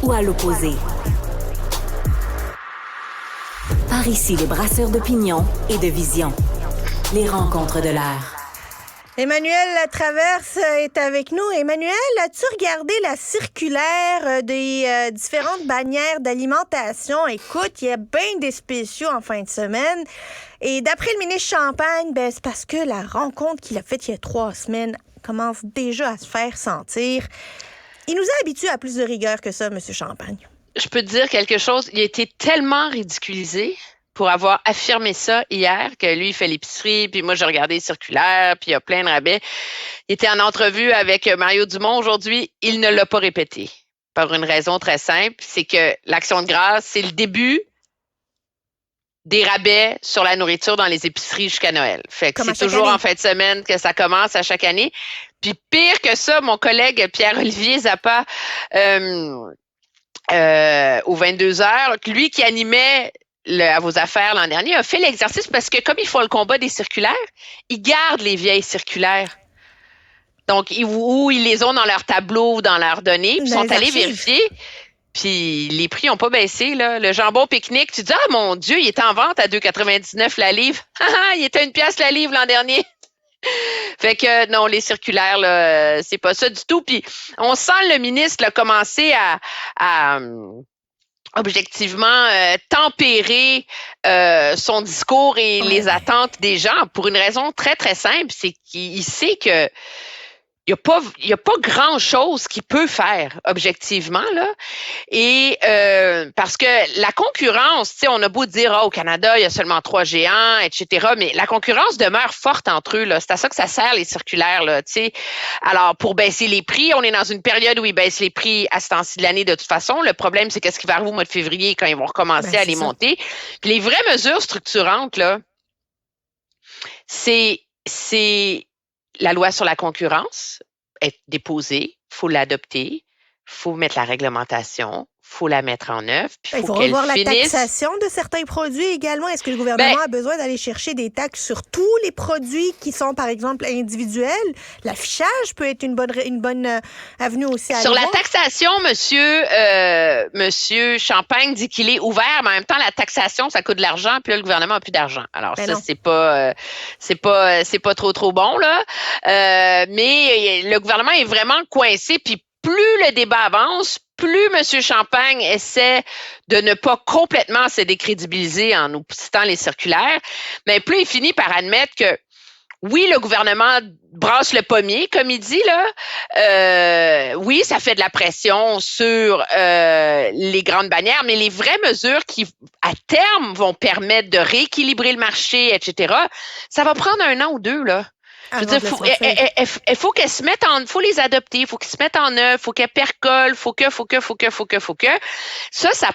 ou à l'opposé. Par ici, les brasseurs d'opinion et de vision. Les rencontres de l'air. Emmanuel Latraverse est avec nous. Emmanuel, as-tu regardé la circulaire des différentes bannières d'alimentation? Écoute, il y a bien des spéciaux en fin de semaine. Et d'après le ministre Champagne, c'est parce que la rencontre qu'il a faite il y a 3 semaines commence déjà à se faire sentir. Il nous a habitués à plus de rigueur que ça, M. Champagne. Je peux te dire quelque chose. Il a été tellement ridiculisé pour avoir affirmé ça hier, que lui, il fait l'épicerie, puis moi, j'ai regardé les circulaires, puis il y a plein de rabais. Il était en entrevue avec Mario Dumont aujourd'hui. Il ne l'a pas répété. Par une raison très simple, c'est que l'Action de grâce, c'est le début des rabais sur la nourriture dans les épiceries jusqu'à Noël. Fait que c'est toujours en fin de semaine que ça commence à chaque année. Puis pire que ça, mon collègue Pierre-Olivier Zappa, aux 22h, lui qui animait à vos affaires l'an dernier, a fait l'exercice parce que comme ils font le combat des circulaires, ils gardent les vieilles circulaires. Donc, ils les ont dans leur tableau ou dans leurs données, puis sont allés vérifier. Puis les prix n'ont pas baissé, là. Le jambon pique-nique, tu dis, ah mon Dieu, il est en vente à 2,99 la livre. Il était 1 piastre la livre l'an dernier. Fait que non, les circulaires, là, c'est pas ça du tout. Puis on sent le ministre là, commencer à objectivement tempérer son discours et les attentes des gens pour une raison très, très simple, c'est qu'il sait que il y a pas grand-chose qu'il peut faire objectivement, là. Et parce que la concurrence, tu sais, on a beau dire au Canada, il y a seulement 3 géants, etc., mais la concurrence demeure forte entre eux, là. C'est à ça que ça sert, les circulaires, là, tu sais. Alors, pour baisser les prix, on est dans une période où ils baissent les prix à ce temps-ci de l'année de toute façon. Le problème, c'est qu'est-ce qui va arriver au mois de février quand ils vont recommencer à les monter. Puis les vraies mesures structurantes, là, c'est la loi sur la concurrence est déposée, il faut l'adopter, il faut mettre la réglementation, il faut la mettre en œuvre. Il faut revoir la taxation de certains produits également. Est-ce que le gouvernement a besoin d'aller chercher des taxes sur tous les produits qui sont, par exemple, individuels? L'affichage peut être une bonne avenue aussi à sur la taxation, monsieur Champagne dit qu'il est ouvert, mais en même temps, la taxation, ça coûte de l'argent, puis là, le gouvernement n'a plus d'argent. Alors c'est pas trop bon, là. Mais le gouvernement est vraiment coincé, puis plus le débat avance, plus M. Champagne essaie de ne pas complètement se décrédibiliser en nous citant les circulaires, mais plus il finit par admettre que oui, le gouvernement brasse le pommier, comme il dit, là. Oui, ça fait de la pression sur les grandes bannières, mais les vraies mesures qui, à terme, vont permettre de rééquilibrer le marché, etc., ça va prendre 1 an ou 2, là. Je veux dire, il faut qu'elles se mettent faut les adopter, il faut qu'ils se mettent en œuvre, il faut qu'elles percolent, faut que. Ça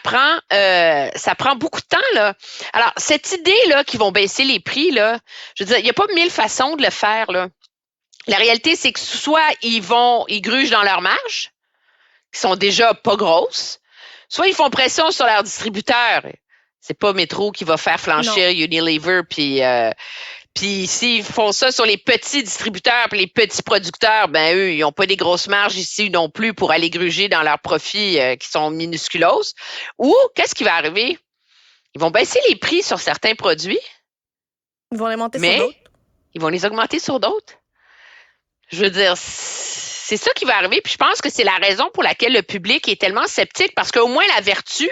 prend beaucoup de temps, là. Alors, cette idée, là, qu'ils vont baisser les prix, là, je veux dire, il n'y a pas 1000 façons de le faire, là. La réalité, c'est que soit ils grugent dans leurs marges, qui sont déjà pas grosses, soit ils font pression sur leurs distributeurs. C'est pas Métro qui va faire flanchir Unilever, puis s'ils font ça sur les petits distributeurs et les petits producteurs, ben eux, ils n'ont pas des grosses marges ici non plus pour aller gruger dans leurs profits qui sont minusculos. Ou, qu'est-ce qui va arriver? Ils vont baisser les prix sur certains produits. Ils vont les monter sur d'autres. Ils vont les augmenter sur d'autres. Je veux dire, c'est ça qui va arriver. Puis je pense que c'est la raison pour laquelle le public est tellement sceptique, parce qu'au moins la vertu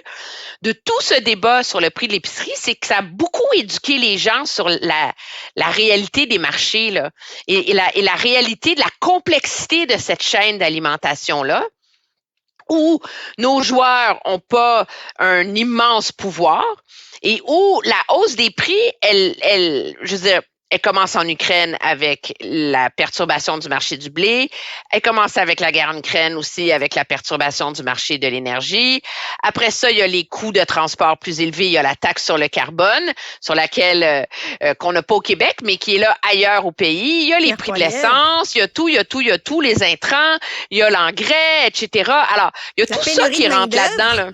de tout ce débat sur le prix de l'épicerie, c'est que ça a beaucoup éduqué les gens sur la réalité des marchés, là, et la réalité de la complexité de cette chaîne d'alimentation-là, où nos joueurs n'ont pas un immense pouvoir et où la hausse des prix, je veux dire, elle commence en Ukraine avec la perturbation du marché du blé. Elle commence avec la guerre en Ukraine aussi, avec la perturbation du marché de l'énergie. Après ça, il y a les coûts de transport plus élevés. Il y a la taxe sur le carbone, sur laquelle qu'on n'a pas au Québec, mais qui est là ailleurs au pays. Il y a les prix de l'essence, il y a tout, les intrants, il y a l'engrais, etc. Alors, il y a tout ça qui rentre là-dedans, là.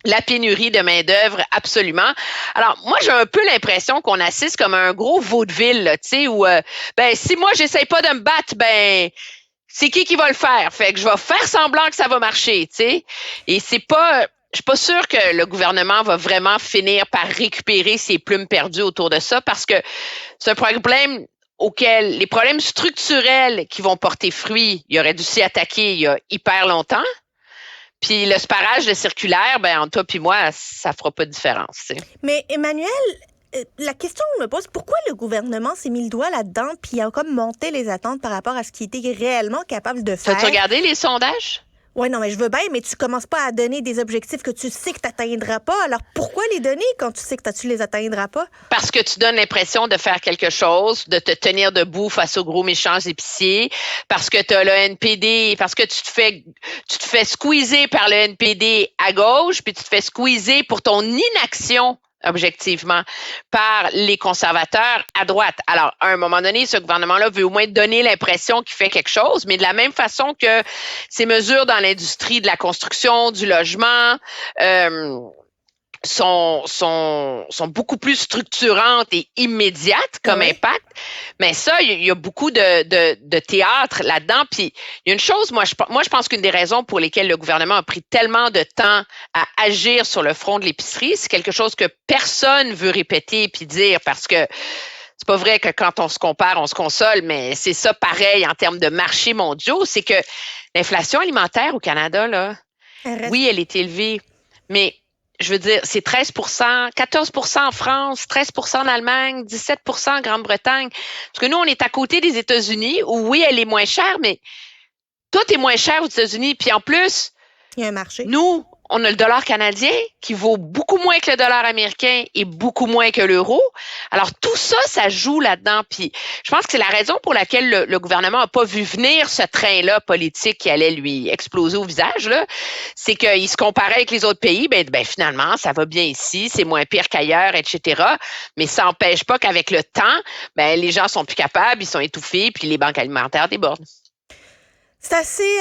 La pénurie de main-d'œuvre, absolument. Alors, moi, j'ai un peu l'impression qu'on assiste comme un gros vaudeville, tu sais, où, si moi, j'essaye pas de me battre, c'est qui va le faire? Fait que je vais faire semblant que ça va marcher, tu sais. Et je suis pas sûre que le gouvernement va vraiment finir par récupérer ses plumes perdues autour de ça parce que c'est un problème auquel les problèmes structurels qui vont porter fruit, il aurait dû s'y attaquer il y a hyper longtemps. Puis le sparage de circulaire, ben entre toi puis moi, ça fera pas de différence, tu sais. Mais Emmanuel, la question que je me pose, pourquoi le gouvernement s'est mis le doigt là-dedans puis a comme monté les attentes par rapport à ce qu'il était réellement capable de faire? As-tu regardé les sondages? Oui, non, mais je veux bien, mais tu commences pas à donner des objectifs que tu sais que tu n'atteindras pas. Alors, pourquoi les donner quand tu sais que tu les atteindras pas? Parce que tu donnes l'impression de faire quelque chose, de te tenir debout face aux gros méchants épiciers, parce que tu as le NPD, parce que tu te fais squeezer par le NPD à gauche, puis tu te fais squeezer pour ton inaction objectivement, par les conservateurs à droite. Alors, à un moment donné, ce gouvernement-là veut au moins donner l'impression qu'il fait quelque chose, mais de la même façon que ces mesures dans l'industrie de la construction, du logement, sont beaucoup plus structurantes et immédiates comme impact. Mais ça, il y a beaucoup de théâtre là-dedans. Puis, il y a une chose, moi, je pense qu'une des raisons pour lesquelles le gouvernement a pris tellement de temps à agir sur le front de l'épicerie, c'est quelque chose que personne veut répéter puis dire parce que c'est pas vrai que quand on se compare, on se console, mais c'est ça pareil en termes de marchés mondiaux. C'est que l'inflation alimentaire au Canada, là, oui, elle est élevée, mais je veux dire, c'est 13 14 en France, 13 en Allemagne, 17 en Grande-Bretagne. Parce que nous, on est à côté des États-Unis où, oui, elle est moins chère, mais tout est moins cher aux États-Unis. Puis en plus, il y a un marché. Nous, on a le dollar canadien qui vaut beaucoup moins que le dollar américain et beaucoup moins que l'euro. Alors, tout ça, ça joue là-dedans. Puis, je pense que c'est la raison pour laquelle le gouvernement n'a pas vu venir ce train-là politique qui allait lui exploser au visage, là. C'est qu'il se comparait avec les autres pays. Ben, finalement, ça va bien ici, c'est moins pire qu'ailleurs, etc. Mais ça n'empêche pas qu'avec le temps, ben, les gens sont plus capables, ils sont étouffés, puis les banques alimentaires débordent. C'est assez...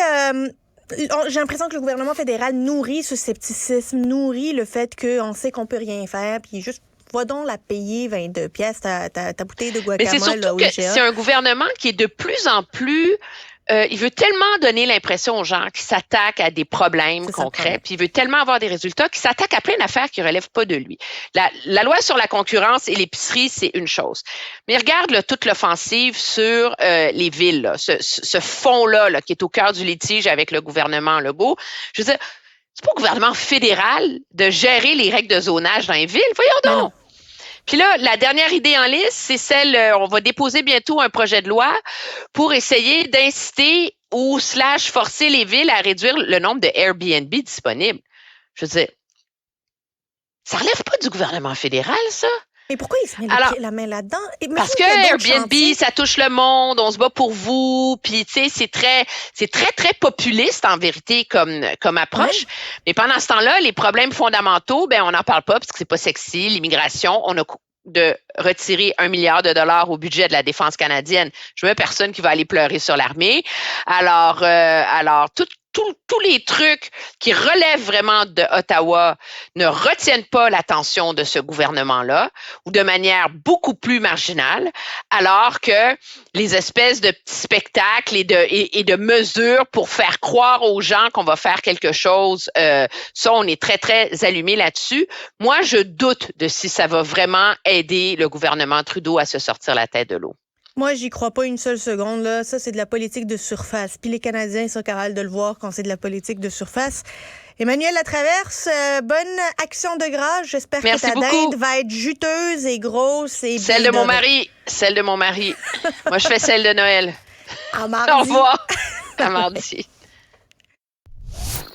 J'ai l'impression que le gouvernement fédéral nourrit ce scepticisme, nourrit le fait qu'on sait qu'on peut rien faire, puis juste va donc la payer 22 pièces ta bouteille de guacamole. Mais c'est surtout que c'est un gouvernement qui est de plus en plus... il veut tellement donner l'impression aux gens qu'il s'attaque à des problèmes concrets, puis il veut tellement avoir des résultats qu'il s'attaque à plein d'affaires qui ne relèvent pas de lui. La loi sur la concurrence et l'épicerie, c'est une chose. Mais regarde là, toute l'offensive sur les villes, là, ce fonds-là là, qui est au cœur du litige avec le gouvernement Legault. Je veux dire, c'est pas au gouvernement fédéral de gérer les règles de zonage dans les villes. Voyons donc! Puis là, la dernière idée en liste, c'est celle, on va déposer bientôt un projet de loi pour essayer d'inciter ou forcer les villes à réduire le nombre de Airbnb disponibles. Je veux dire, ça relève pas du gouvernement fédéral, ça? Mais pourquoi il se met la main là-dedans? Parce que Airbnb, ça touche le monde, on se bat pour vous, puis tu sais, c'est très populiste en vérité comme approche. Ouais. Mais pendant ce temps-là, les problèmes fondamentaux, ben on n'en parle pas parce que c'est pas sexy. L'immigration, on a de retirer 1 milliard de dollars au budget de la défense canadienne. Je veux personne qui va aller pleurer sur l'armée. Alors tous les trucs qui relèvent vraiment de Ottawa ne retiennent pas l'attention de ce gouvernement-là ou de manière beaucoup plus marginale, alors que les espèces de petits spectacles et de mesures pour faire croire aux gens qu'on va faire quelque chose, ça, on est très, très allumé là-dessus. Moi, je doute de si ça va vraiment aider le gouvernement Trudeau à se sortir la tête de l'eau. Moi, j'y crois pas une seule seconde. Là. Ça, c'est de la politique de surface. Puis les Canadiens sont capables de le voir quand c'est de la politique de surface. Emmanuel Latraverse, bonne action de grâce. J'espère que ta dinde va être juteuse et grosse. Et celle de mon mari. Celle de mon mari. Moi, je fais celle de Noël. À mardi. Au revoir. À mardi.